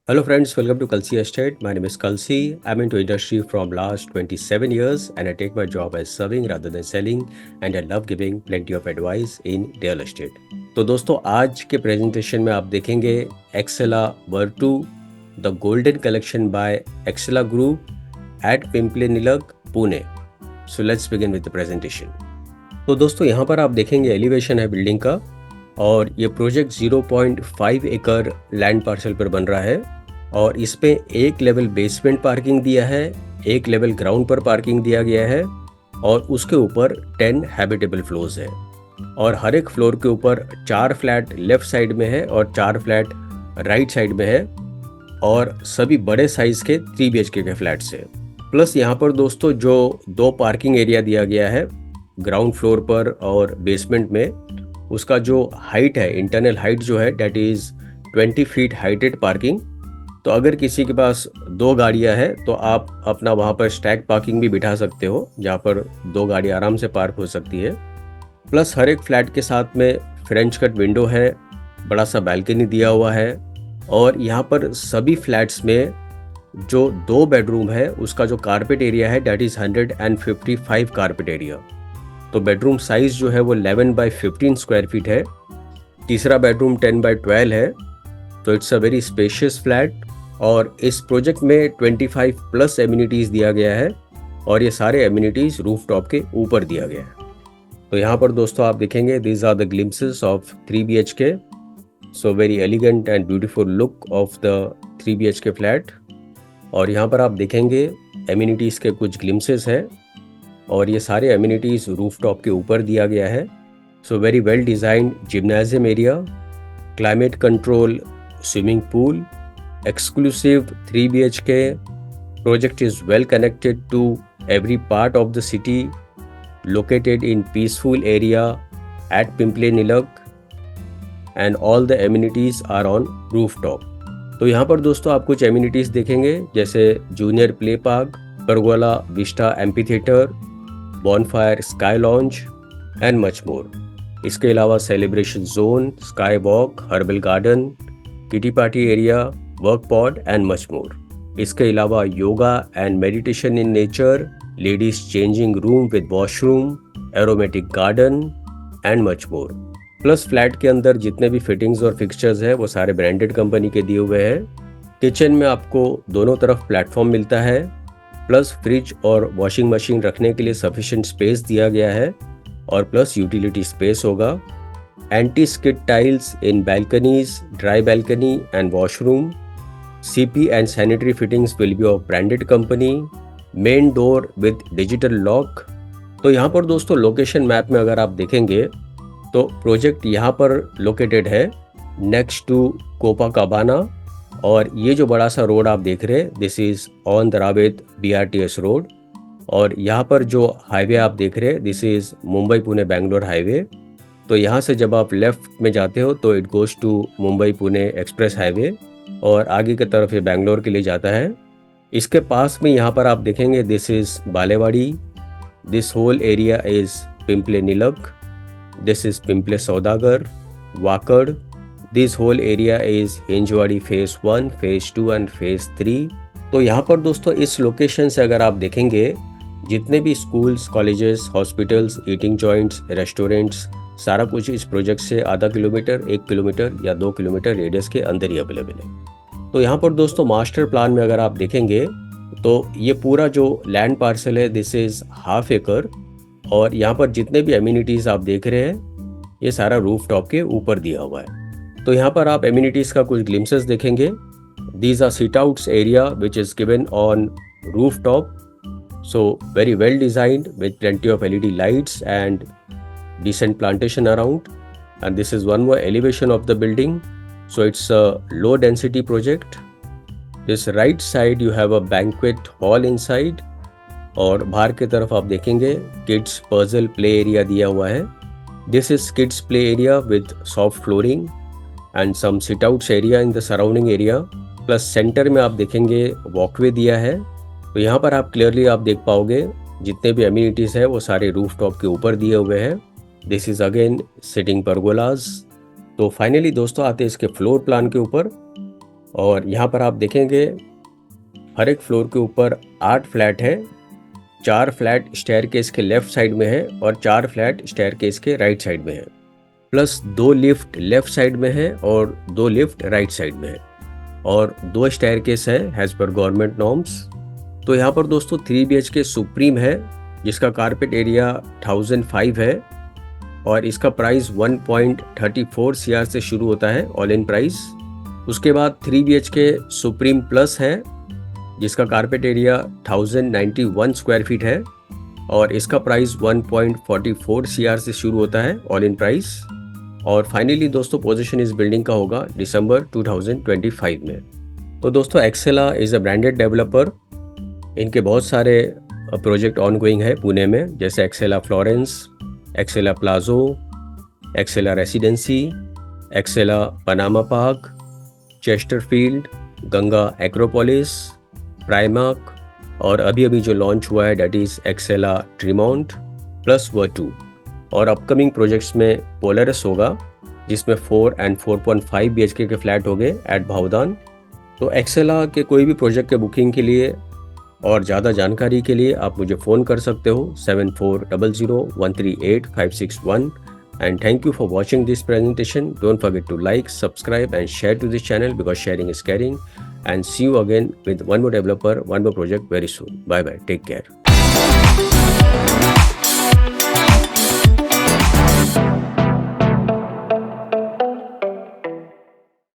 Hello friends, welcome to Kalsi Estate. My name is Kalsi. I'm into industry from last 27 years and I take my job as serving rather than selling and I love giving plenty of advice in real estate. तो दोस्तों आज के presentation में आप देखेंगे Excella Vertu the golden collection by Excella group at Pimple Nilakh Pune. So let's begin with the presentation. तो दोस्तों यहाँ पर आप देखेंगे एलिवेशन है बिल्डिंग का और ये प्रोजेक्ट 0.5 एकड़ लैंड पार्सल पर बन रहा है और इस पे एक लेवल बेसमेंट पार्किंग दिया है, एक लेवल ग्राउंड पर पार्किंग दिया गया है और उसके ऊपर 10 हैबिटेबल फ्लोर्स है और हर एक फ्लोर के ऊपर 4 फ्लैट लेफ्ट साइड में है और 4 फ्लैट राइट साइड में है और सभी बड़े साइज के 3 BHK के फ्लैट्स है. प्लस यहाँ पर दोस्तों जो 2 पार्किंग एरिया दिया गया है ग्राउंड फ्लोर पर और बेसमेंट में, उसका जो हाइट है, इंटरनल हाइट जो है that is 20 feet heighted parking. तो अगर किसी के पास 2 गाड़ियां हैं तो आप अपना वहाँ पर स्टैक पार्किंग भी बिठा सकते हो जहाँ पर 2 गाड़ी आराम से पार्क हो सकती है. प्लस हर एक फ्लैट के साथ में फ्रेंच कट विंडो है, बड़ा सा बैल्कनी दिया हुआ है और यहाँ पर सभी फ्लैट्स में जो 2 बेडरूम है उसका जो कारपेट एरिया है डेट इज़ 155 कारपेट एरिया. तो बेडरूम साइज जो है वो 11 बाई 15 स्क्वायर फीट है. तीसरा बेडरूम 10 बाई 12 है. तो it's a very spacious flat और इस प्रोजेक्ट में 25 प्लस एमिनिटीज़ दिया गया है और ये सारे एमिनिटीज़ रूफटॉप के ऊपर दिया गया है. तो यहाँ पर दोस्तों आप देखेंगे these are the glimpses of 3 BHK. So very elegant and beautiful look of the 3 BHK flat. और यहाँ पर आप देखेंगे एमिनिटीज़ के कुछ ग्लिम्सेस हैं और ये सारे एमिनिटीज़ रूफटॉप के ऊपर दिया गया है. सो very well designed gymnasium area, climate control swimming pool, exclusive 3 BHK. Project is well connected to every part of the city, located in peaceful area at Pimple Nilag and all the amenities are on rooftop. तो यहाँ पर दोस्तों आप कुछ amenities देखेंगे जैसे junior play park, pergola Vista amphitheatre, bonfire sky lounge and much more. इसके अलावा celebration zone, sky walk, herbal garden, kitty party area, work pod and much more. इसके अलावा yoga and meditation in nature, ladies changing room with washroom, aromatic garden and much more. Plus flat के अंदर जितने भी fittings और fixtures है वो सारे ब्रांडेड कंपनी के दिए हुए हैं. किचन में आपको दोनों तरफ प्लेटफॉर्म मिलता है, प्लस फ्रिज और वॉशिंग मशीन रखने के लिए सफिशिएंट स्पेस दिया गया है और प्लस यूटिलिटी स्पेस होगा. Anti skid tiles in balconies, dry balcony and washroom. CP and sanitary fittings will be of branded company. Main door with digital lock. तो यहाँ पर दोस्तों लोकेशन मैप में अगर आप देखेंगे तो प्रोजेक्ट यहाँ पर लोकेटेड है नेक्स्ट टू कोपाकाबाना और ये जो बड़ा सा रोड आप देख रहे हैं this is on the Ravet BRTS road. और यहाँ पर जो हाईवे आप देख रहे हैं this is Mumbai Pune Bangalore highway. तो यहाँ से जब आप लेफ़्ट में जाते हो तो it goes to Mumbai Pune express highway और आगे की तरफ ये बेंगलोर के लिए जाता है. इसके पास में यहाँ पर आप देखेंगे this is Balewadi. This whole area is Pimple Nilakh. This is Pimple Saudagar, Wakad. This whole area is Hinjawadi phase 1, phase 2 and phase 3. तो यहाँ पर दोस्तों इस लोकेशन से अगर आप देखेंगे जितने भी schools, colleges, hospitals, eating joints, restaurants, सारा कुछ इस प्रोजेक्ट से आधा किलोमीटर, 1 किलोमीटर या 2 किलोमीटर रेडियस के अंदर ही अवेलेबल है. तो यहाँ पर दोस्तों मास्टर प्लान में अगर आप देखेंगे तो ये पूरा जो लैंड पार्सल है दिस इज़ ½ एकड़ और यहाँ पर जितने भी एमिनिटीज़ आप देख रहे हैं ये सारा रूफ टॉप के ऊपर दिया हुआ है. तो यहाँ पर आप एमिनिटीज़ का कुछ ग्लिम्सेस देखेंगे. These are sit outs area which is given on roof top. So very well designed with plenty of LED lights and decent plantation around. And this is one more elevation of the building, so it's a low density project. This right side you have a banquet hall inside और बाहर की तरफ आप देखेंगे kids puzzle play area दिया हुआ है. This is kids play area with soft flooring and some sit outs area in the surrounding area. plus center में आप देखेंगे walkway दिया है. तो यहाँ पर आप क्लियरली आप देख पाओगे जितने भी एमिनिटीज़ है वो सारे रूफ टॉप के ऊपर दिए हुए हैं. This is again sitting pergolas. तो फाइनली दोस्तों आते हैं इसके फ्लोर प्लान के ऊपर और यहाँ पर आप देखेंगे हर एक फ्लोर के ऊपर 8 फ्लैट है। 4 फ्लैट स्टेयरकेस के लेफ्ट साइड में है और 4 फ्लैट स्टेयरकेस के राइट साइड में है, प्लस 2 लिफ्ट लेफ्ट साइड में है और 2 लिफ्ट राइट साइड में है, और 2 स्टेयरकेस है एज पर गवर्नमेंट नॉर्म्स। तो यहाँ पर दोस्तों 3 BHK सुप्रीम है जिसका कारपेट एरिया 1005 है और इसका प्राइस 1.34 CR से शुरू होता है ऑल इन प्राइस। उसके बाद 3 BHK सुप्रीम प्लस है जिसका कारपेट एरिया 1091 स्क्वायर फीट है और इसका प्राइस 1.44 CR से शुरू होता है ऑल इन प्राइस। और फाइनली दोस्तों पोजीशन इस बिल्डिंग का होगा दिसंबर 2025 में। तो दोस्तों Excella is a branded developer. इनके बहुत सारे प्रोजेक्ट ऑनगोइंग है पुणे में, जैसे Excella Florence, Excella Palazzo, Excella Residency, Excella Panama Park, Chesterfield, Ganga Acropolis, Primark, और अभी जो लॉन्च हुआ है that is Excella Treemont plus Vertu. और अपकमिंग प्रोजेक्ट्स में पोलरस होगा जिसमें 4 and 4.5 BHK के फ्लैट होंगे एट भावदान। तो एक्सेला के कोई भी प्रोजेक्ट के बुकिंग के लिए और ज़्यादा जानकारी के लिए आप मुझे फ़ोन कर सकते हो 7400138561। And thank you for watching this presentation. Don't forget to like, subscribe and share to this channel because sharing is caring. And see you again with one more developer, one more project very soon. Bye bye. Take care.